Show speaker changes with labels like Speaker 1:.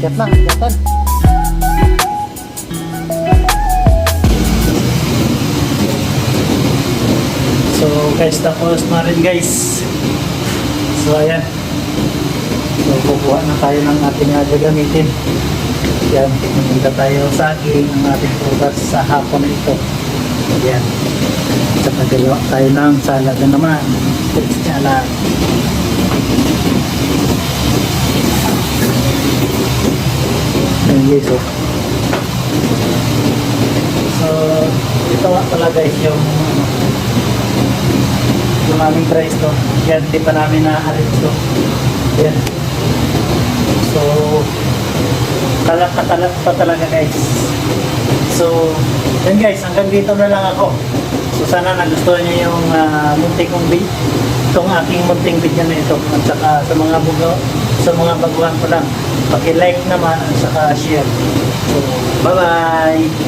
Speaker 1: Akyat na, akyatan. So guys, tapos na rin guys. So ayan. So kukuha na tayo ng ating gagamitin. Yan, maganda tayo sa saging ng ating prutas sa hapon ito. Ayan. Sa paggawa tayo ng salad na naman. Salad. Ayan guys, oh. So ito nga pala guys yung aming price to. Yan, di pa namin na-arrange to. Yan. So kalat pa talaga guys. So yan guys, hanggang dito na lang ako. So sana nagustuhan niyo yung munting kong video, itong aking munting video na ito. At saka sa mga baguhan ko lang, paki-like naman at saka share. So bye bye.